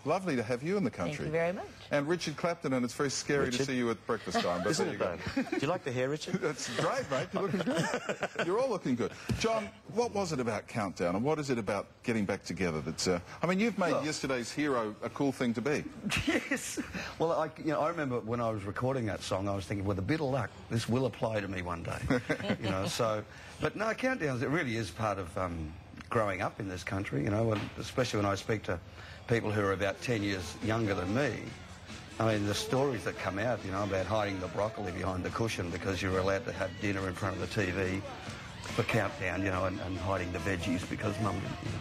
Lovely to have you in the country. Thank you very much. And Richard Clapton, and it's very scary to see you at breakfast time. But Isn't it, though? Do you like the hair, Richard? That's great, mate. You're looking good. You're all looking good. John, what was it about Countdown, and what is it about getting back together that's... I mean, you've made yesterday's Hero a cool thing to be. Yes. Well, I remember when I was recording that song, I was thinking, with a bit of luck, this will apply to me one day. So... But no, Countdowns, it really is part of growing up in this country, especially when I speak to people who are about 10 years younger than me. I mean, the stories that come out, about hiding the broccoli behind the cushion because you were allowed to have dinner in front of the TV for Countdown, and hiding the veggies because Mum didn't,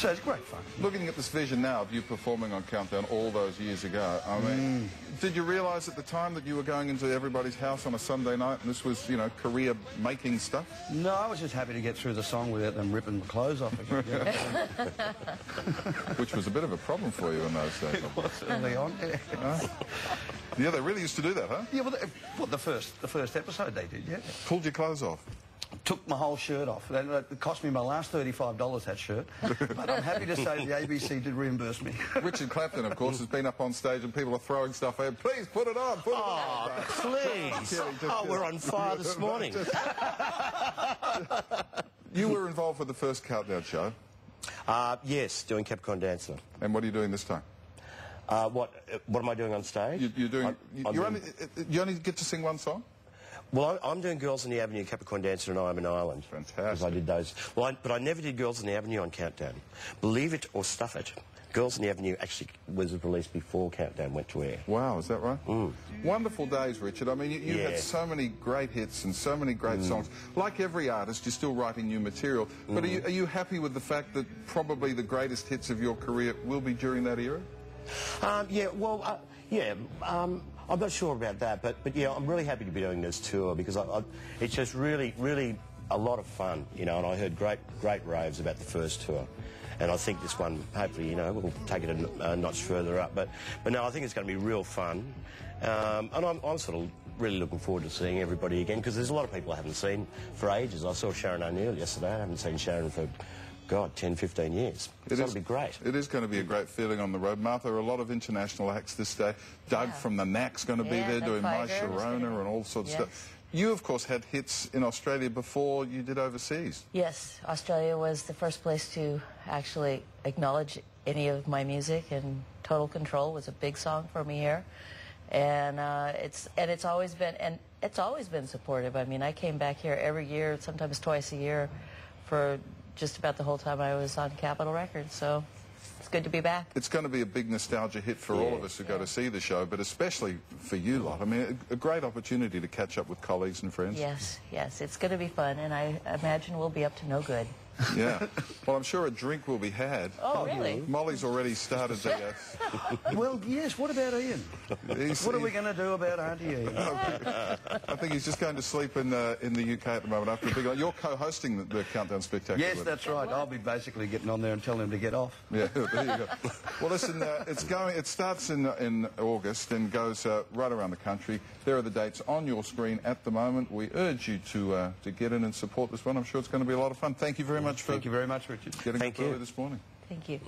So it's great fun. Looking at this vision now of you performing on Countdown all those years ago, I mean, did you realise at the time that you were going into everybody's house on a Sunday night and this was, career-making stuff? No, I was just happy to get through the song without them ripping the clothes off again. Which was a bit of a problem for you in those days. It was early on, yeah. Yeah, they really used to do that, huh? Yeah, well, the first episode they did, yeah. Pulled your clothes off? Took my whole shirt off. It cost me my last $35, that shirt. But I'm happy to say the ABC did reimburse me. Richard Clapton, of course, has been up on stage and people are throwing stuff at him. Please, put it on, put it on. Please. We're on fire this morning. You were involved with the first Countdown show? Yes, doing Capricorn Dancer. And what are you doing this time? What am I doing on stage? You only get to sing one song? Well, I'm doing Girls on the Avenue, Capricorn Dancer and I Am an Island. Fantastic. Because I did those. Well, but I never did Girls on the Avenue on Countdown. Believe it or stuff it, Girls on the Avenue actually was released before Countdown went to air. Wow, is that right? Mm. Wonderful days, Richard. I mean, you had so many great hits and so many great songs. Like every artist, you're still writing new material. But are you happy with the fact that probably the greatest hits of your career will be during that era? I'm not sure about that, but yeah, I'm really happy to be doing this tour because it's just really, really a lot of fun, and I heard great raves about the first tour. And I think this one, hopefully, we'll take it a notch further up. But no, I think it's going to be real fun. And I'm sort of really looking forward to seeing everybody again because there's a lot of people I haven't seen for ages. I saw Sharon O'Neill yesterday. I haven't seen Sharon for... God, 10, 15 years. It's going to be great. It is going to be a great feeling on the road. Martha, a lot of international acts this day. Doug from the Knacks going to be there doing My Sharona and all sorts of stuff. You, of course, had hits in Australia before you did overseas. Yes, Australia was the first place to actually acknowledge any of my music, and Total Control was a big song for me here. And it's always been supportive. I mean, I came back here every year, sometimes twice a year, for just about the whole time I was on Capitol Records, so it's good to be back. It's going to be a big nostalgia hit for all of us who go to see the show, but especially for you lot. I mean, a great opportunity to catch up with colleagues and friends. Yes, it's going to be fun, and I imagine we'll be up to no good. Yeah. Well, I'm sure a drink will be had. Oh, really? Molly's already started the... Well, yes, what about Ian? What are we going to do about Auntie Ian? I think he's just going to sleep in the UK at the moment after a big... You're co-hosting the Countdown Spectacular. Yes, that's right. I'll be basically getting on there and telling him to get off. Yeah, there you go. Well, listen, it starts in August and goes right around the country. There are the dates on your screen at the moment. We urge you to get in and support this one. I'm sure it's going to be a lot of fun. Thank you very much for... Thank you very much, Richard. Getting up early this morning. Thank you.